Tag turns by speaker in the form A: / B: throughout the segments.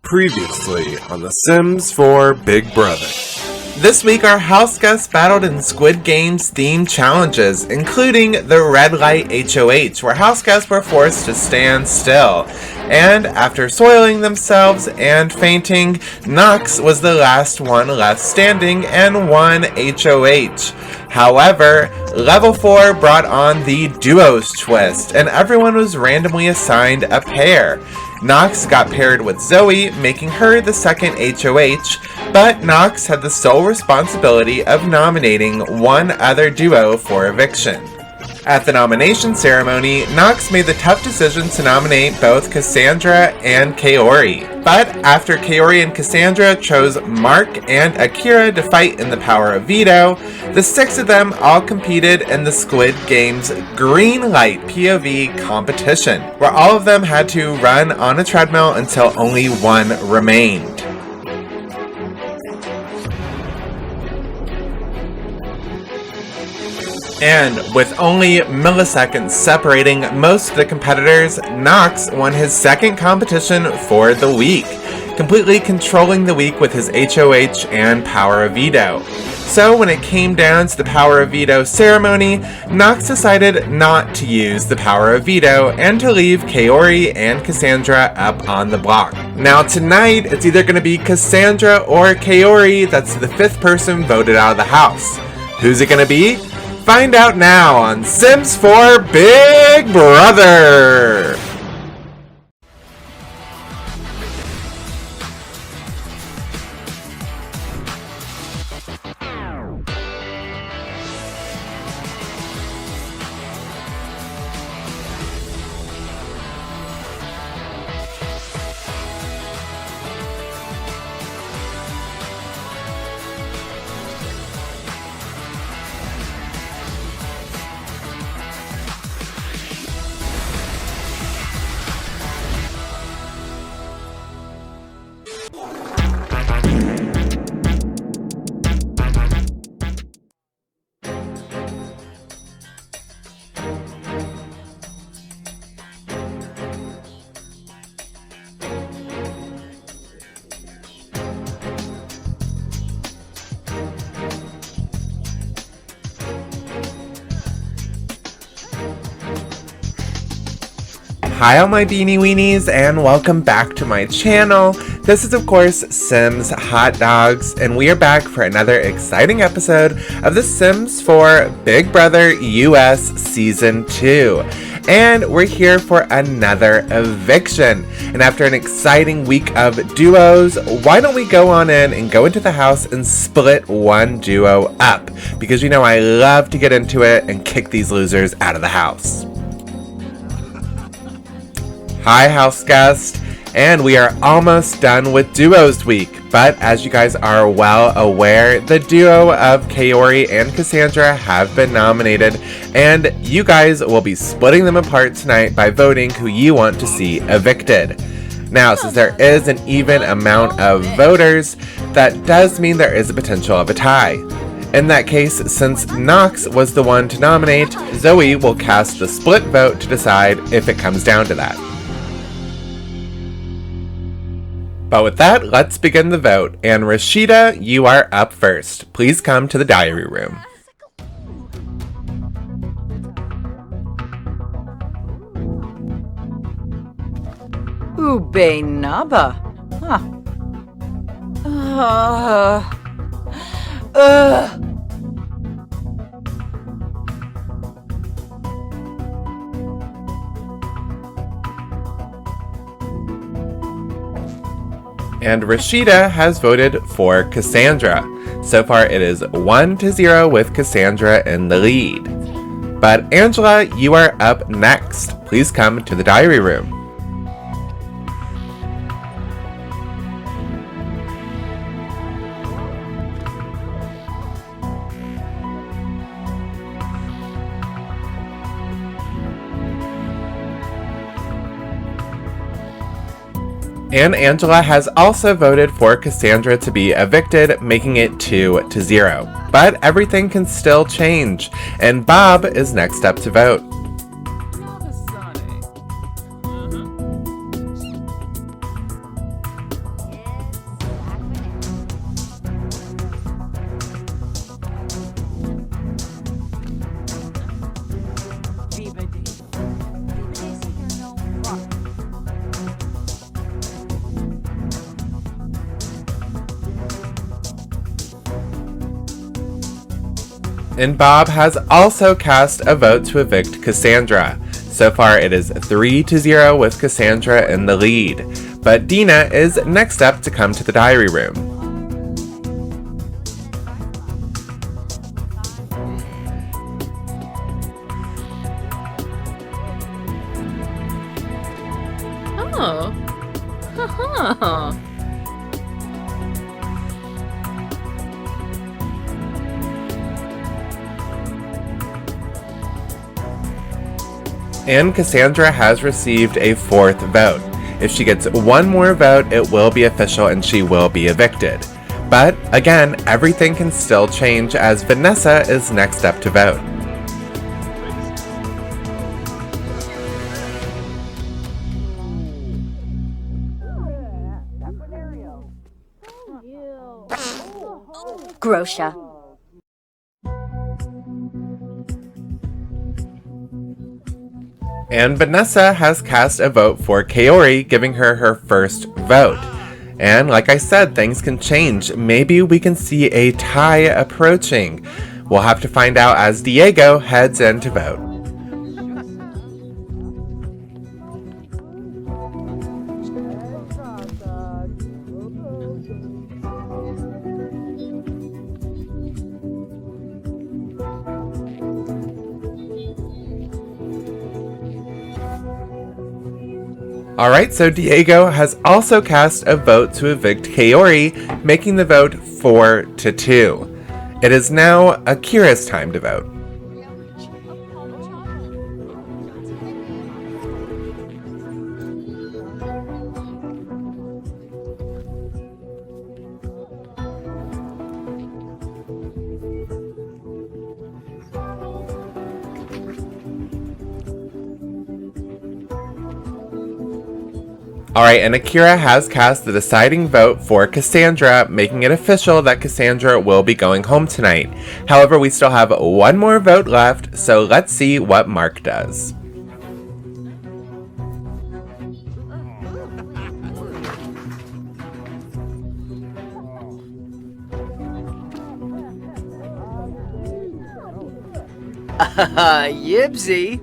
A: Previously on The Sims 4 Big Brother.
B: This week our house guests battled in Squid Game's themed challenges, including the Red Light HOH, where house guests were forced to stand still. And after soiling themselves and fainting, Nox was the last one left standing and won HOH. However, Level 4 brought on the Duos twist, and everyone was randomly assigned a pair. Nox got paired with Zoe, making her the second HOH, but Nox had the sole responsibility of nominating one other duo for eviction. At the nomination ceremony, Nox made the tough decision to nominate both Cassandra and Kaori. But after Kaori and Cassandra chose Mark and Akira to fight in the Power of Veto, the six of them all competed in the Squid Game's Green Light POV competition, where all of them had to run on a treadmill until only one remained. And with only milliseconds separating most of the competitors, Nox won his second competition for the week, completely controlling the week with his HOH and Power of Veto. So when it came down to the Power of Veto ceremony, Nox decided not to use the Power of Veto and to leave Kaori and Cassandra up on the block. Now tonight, it's either going to be Cassandra or Kaori that's the fifth person voted out of the house. Who's it going to be? Find out now on Sims 4 Big Brother! Hi all my beanie weenies and welcome back to my channel. This is of course Sims Hot Dogs and we are back for another exciting episode of The Sims 4 Big Brother US Season 2. And we're here for another eviction. And after an exciting week of duos, why don't we go on in and go into the house and split one duo up? Because you know I love to get into it and kick these losers out of the house. Hi house guest, and we are almost done with duos week, but as you guys are well aware, the duo of Kaori and Cassandra have been nominated, and you guys will be splitting them apart tonight by voting who you want to see evicted. Now, since there is an even amount of voters, that does mean there is a potential of a tie. In that case, since Nox was the one to nominate, Zoe will cast the split vote to decide if it comes down to that. But with that, let's begin the vote. And Rashida, you are up first. Please come to the diary room.
C: Ube Naba. Huh.
B: And Rashida has voted for Cassandra. So far it is 1-0 with Cassandra in the lead. But Angela, you are up next. Please come to the diary room. And Angela has also voted for Cassandra to be evicted, making it 2-0. But everything can still change, and Bob is next up to vote. And Bob has also cast a vote to evict Cassandra. So far it is 3-0 with Cassandra in the lead. But Dina is next up to come to the diary room.
C: Oh. Huh.
B: And Cassandra has received a 4th vote. If she gets one more vote, it will be official and she will be evicted. But again, everything can still change as Vanessa is next up to vote.
D: Grosha.
B: And Vanessa has cast a vote for Kaori, giving her her first vote. And like I said, things can change. Maybe we can see a tie approaching. We'll have to find out as Diego heads in to vote. Alright, so Diego has also cast a vote to evict Kaori, making the vote 4-2. It is now Akira's time to vote. Alright, and Akira has cast the deciding vote for Cassandra, making it official that Cassandra will be going home tonight. However, we still have one more vote left, so let's see what Mark does.
E: Yibsy.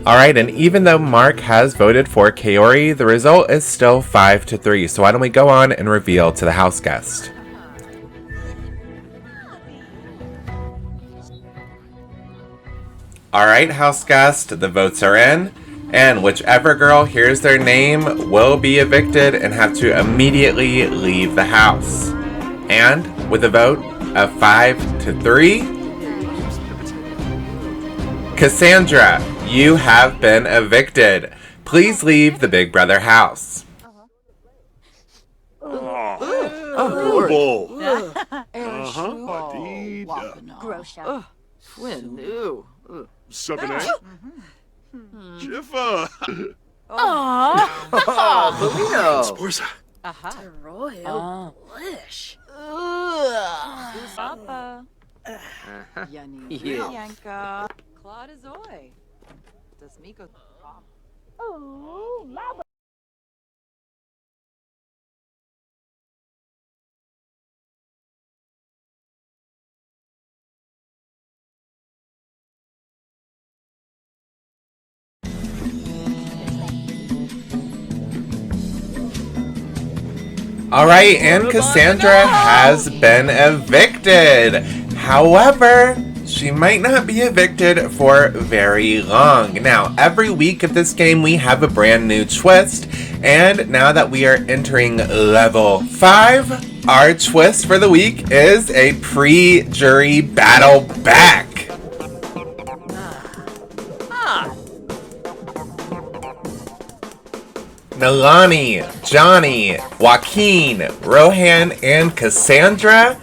B: Alright, and even though Mark has voted for Kaori, the result is still 5-3, so why don't we go on and reveal to the house guest. Alright, house guest, the votes are in, and whichever girl hears their name will be evicted and have to immediately leave the house. And with a vote of 5-3, Cassandra, you have been evicted. Please leave the Big Brother house.
F: Horrible.
D: Grosha.
C: Twin. Ooh.
F: Sabine? Jiffa.
E: Belino.
F: Sporza.
C: Royal. Delish. Papa. Yanka. Claude Azoy. Does Miko.
B: Alright, and Cassandra has been evicted. However, she might not be evicted for very long. Now, every week of this game, we have a brand new twist. And now that we are entering level 5, our twist for the week is a pre-jury battle back. Nalani, Johnny, Joaquin, Rohan, and Cassandra,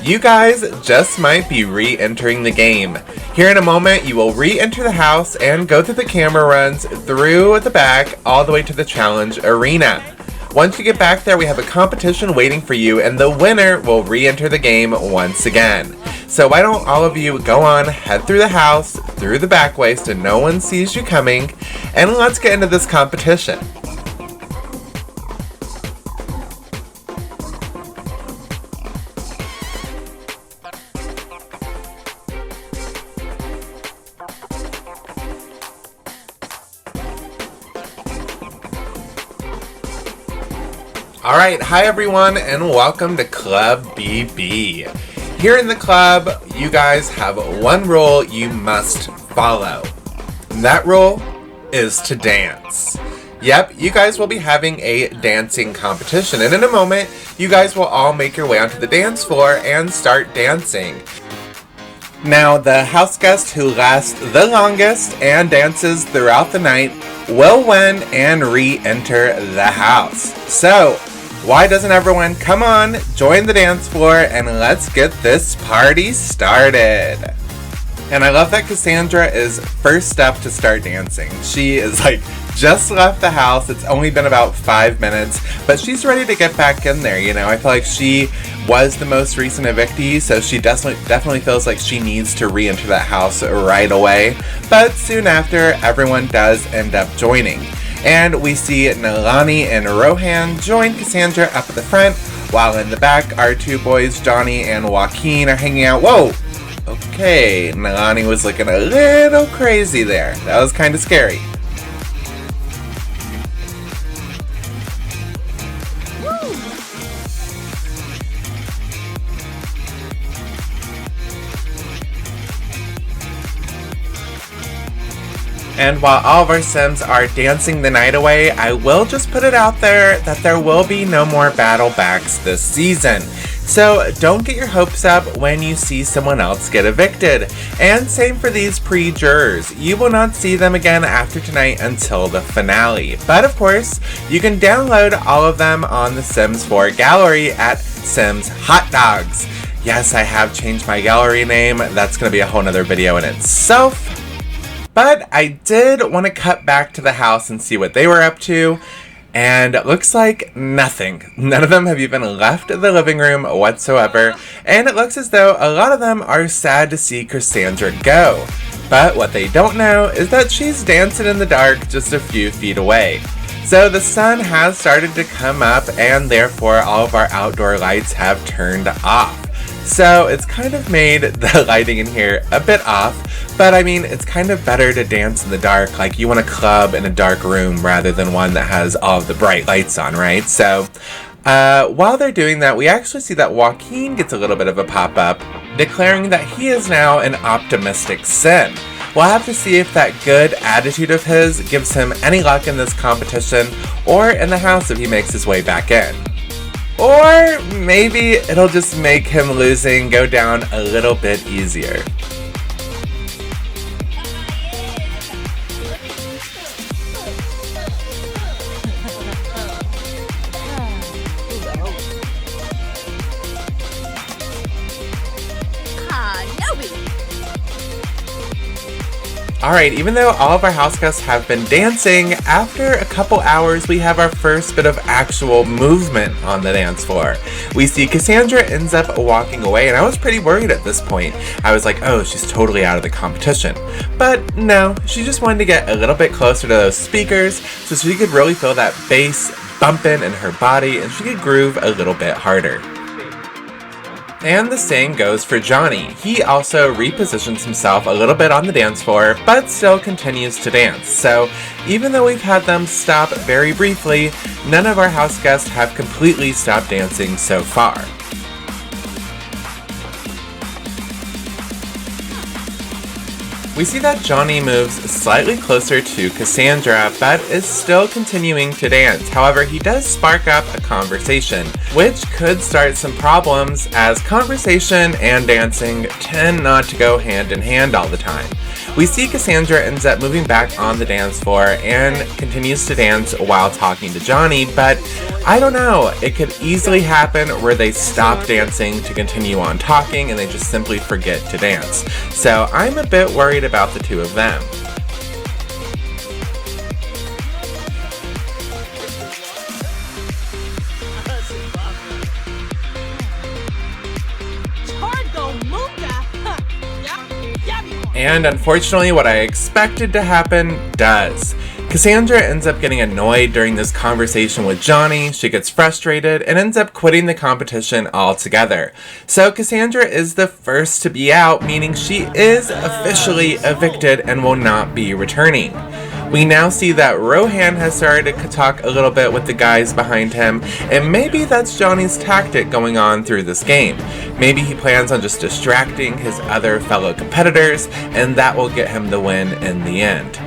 B: you guys just might be re-entering the game. Here in a moment, you will re-enter the house and go through the camera runs through the back all the way to the challenge arena. Once you get back there, we have a competition waiting for you, and the winner will re-enter the game once again. So why don't all of you go on, head through the house, through the back way so no one sees you coming, and let's get into this competition. Alright, hi everyone, and welcome to Club BB. Here in the club, you guys have one rule you must follow. And that rule is to dance. Yep, you guys will be having a dancing competition, and in a moment, you guys will all make your way onto the dance floor and start dancing. Now, the house guest who lasts the longest and dances throughout the night will win and re-enter the house. So, why doesn't everyone come on, join the dance floor, and let's get this party started. And I love that Cassandra is first up to start dancing. She is just left the house. It's only been about 5 minutes, but she's ready to get back in there. You know, I feel like she was the most recent evictee, so she definitely feels like she needs to re-enter that house right away. But soon after, everyone does end up joining. And we see Nalani and Rohan join Cassandra up at the front, while in the back, our two boys, Johnny and Joaquin, are hanging out. Whoa! Okay, Nalani was looking a little crazy there. That was kind of scary. And while all of our Sims are dancing the night away, I will just put it out there that there will be no more battle backs this season. So don't get your hopes up when you see someone else get evicted. And same for these pre-jurors. You will not see them again after tonight until the finale. But of course, you can download all of them on the Sims 4 gallery at Sims Hot Dogs. Yes, I have changed my gallery name. That's going to be a whole nother video in itself. But I did want to cut back to the house and see what they were up to, and it looks like nothing. None of them have even left the living room whatsoever, and it looks as though a lot of them are sad to see Cassandra go. But what they don't know is that she's dancing in the dark just a few feet away. So the sun has started to come up, and therefore all of our outdoor lights have turned off. So it's kind of made the lighting in here a bit off, but I mean, it's kind of better to dance in the dark. Like, you want a club in a dark room rather than one that has all of the bright lights on, right? So while they're doing that, we actually see that Joaquin gets a little bit of a pop-up, declaring that he is now an optimistic Sim. We'll have to see if that good attitude of his gives him any luck in this competition, or in the house if he makes his way back in. Or maybe it'll just make him losing go down a little bit easier. Alright, even though all of our house guests have been dancing, after a couple hours we have our first bit of actual movement on the dance floor. We see Cassandra ends up walking away, and I was pretty worried at this point. I was like, oh, she's totally out of the competition. But no, she just wanted to get a little bit closer to those speakers so she could really feel that bass bumping in her body and she could groove a little bit harder. And the same goes for Johnny. He also repositions himself a little bit on the dance floor, but still continues to dance. So even though we've had them stop very briefly, none of our house guests have completely stopped dancing so far. We see that Johnny moves slightly closer to Cassandra, but is still continuing to dance. However, he does spark up a conversation, which could start some problems, as conversation and dancing tend not to go hand in hand all the time. We see Cassandra ends up moving back on the dance floor and continues to dance while talking to Johnny, but I don't know, it could easily happen where they stop dancing to continue on talking and they just simply forget to dance. So I'm a bit worried about the two of them. And unfortunately, what I expected to happen does. Cassandra ends up getting annoyed during this conversation with Johnny, she gets frustrated, and ends up quitting the competition altogether. So Cassandra is the first to be out, meaning she is officially evicted and will not be returning. We now see that Rohan has started to talk a little bit with the guys behind him, and maybe that's Johnny's tactic going on through this game. Maybe he plans on just distracting his other fellow competitors, and that will get him the win in the end.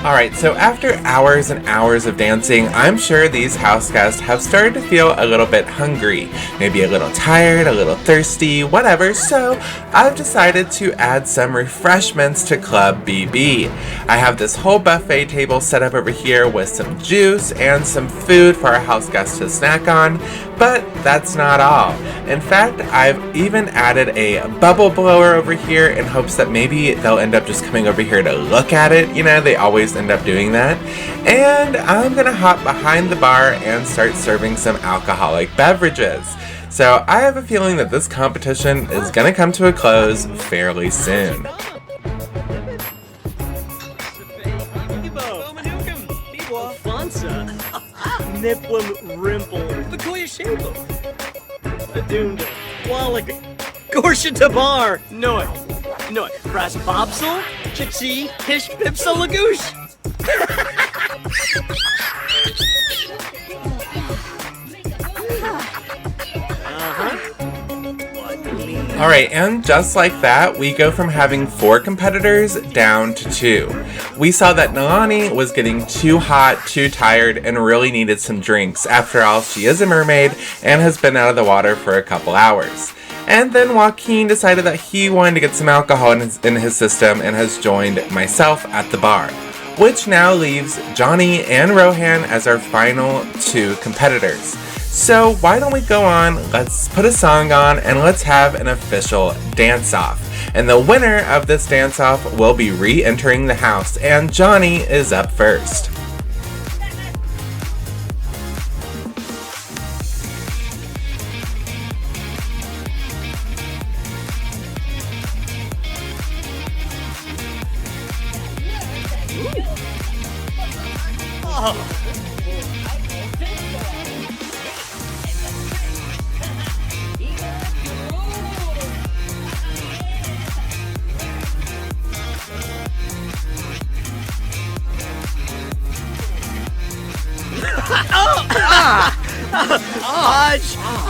B: Alright, so after hours and hours of dancing, I'm sure these house guests have started to feel a little bit hungry, maybe a little tired, a little thirsty, whatever, so I've decided to add some refreshments to Club BB. I have this whole buffet table set up over here with some juice and some food for our house guests to snack on, but that's not all. In fact, I've even added a bubble blower over here in hopes that maybe they'll end up just coming over here to look at it. You know, they always end up doing that. And I'm gonna hop behind the bar and start serving some alcoholic beverages. So I have a feeling that this competition is gonna come to a close fairly soon.
E: Niplum rimple, Bakoya shapo. Adunda, Wallaka, Gorsha Tabar, Noi, Pras Bobsel, Chichi, Hish Pipsa Lagoosh.
B: Alright, and just like that, we go from having 4 competitors down to 2. We saw that Nalani was getting too hot, too tired, and really needed some drinks. After all, she is a mermaid and has been out of the water for a couple hours. And then Joaquin decided that he wanted to get some alcohol in his system and has joined myself at the bar, which now leaves Johnny and Rohan as our final 2 competitors. So why don't we go on, let's put a song on, and let's have an official dance-off. And the winner of this dance-off will be re-entering the house, and Johnny is up first.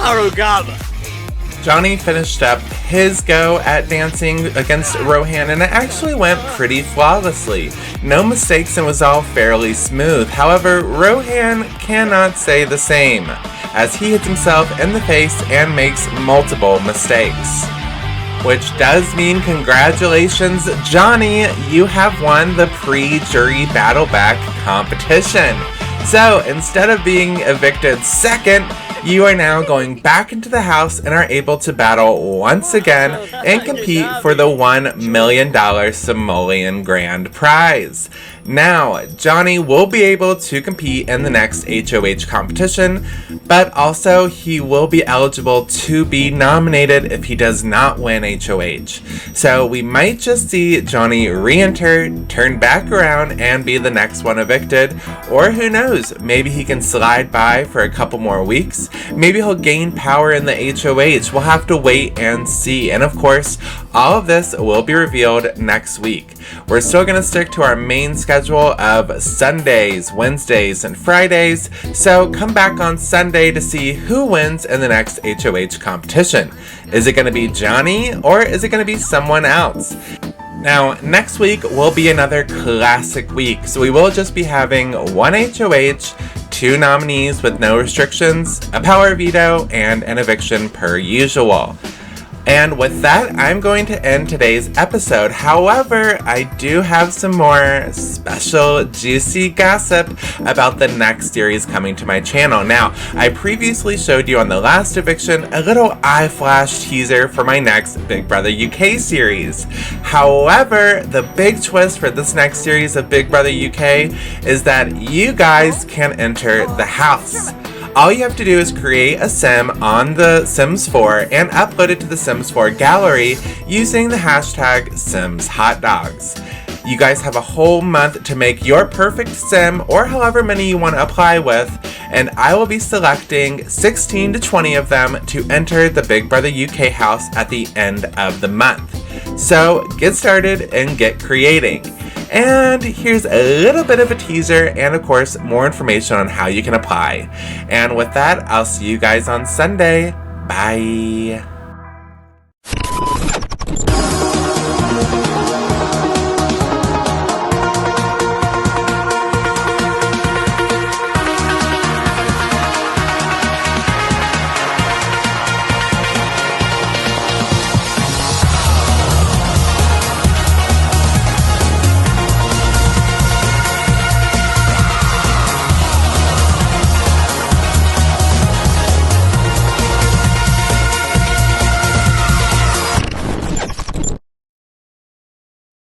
E: Arugaba.
B: Johnny finished up his go at dancing against Rohan, and it actually went pretty flawlessly. No mistakes and was all fairly smooth. However, Rohan cannot say the same, as he hits himself in the face and makes multiple mistakes. Which does mean congratulations, Johnny, you have won the pre-jury battle back competition. So instead of being evicted second, you are now going back into the house and are able to battle once again and compete for the $1 million Simoleon Grand Prize. Now, Johnny will be able to compete in the next HOH competition, but also he will be eligible to be nominated if he does not win HOH. So we might just see Johnny re-enter, turn back around, and be the next one evicted, or who knows, maybe he can slide by for a couple more weeks. Maybe he'll gain power in the HOH. We'll have to wait and see. And of course, all of this will be revealed next week. We're still going to stick to our main schedule of Sundays, Wednesdays, and Fridays, so come back on Sunday to see who wins in the next HOH competition. Is it going to be Johnny, or is it going to be someone else? Now, next week will be another classic week, so we will just be having 1 HOH, 2 nominees with no restrictions, a power veto, and an eviction per usual. And with that, I'm going to end today's episode. However, I do have some more special juicy gossip about the next series coming to my channel. Now, I previously showed you on the last eviction a little eye flash teaser for my next Big Brother UK series. However, the big twist for this next series of Big Brother UK is that you guys can enter the house. All you have to do is create a sim on the Sims 4 and upload it to the Sims 4 gallery using the hashtag SimsHotDogs. You guys have a whole month to make your perfect sim, or however many you want to apply with, and I will be selecting 16 to 20 of them to enter the Big Brother UK house at the end of the month. So get started and get creating. And here's a little bit of a teaser and of course more information on how you can apply. And with that, I'll see you guys on Sunday. Bye.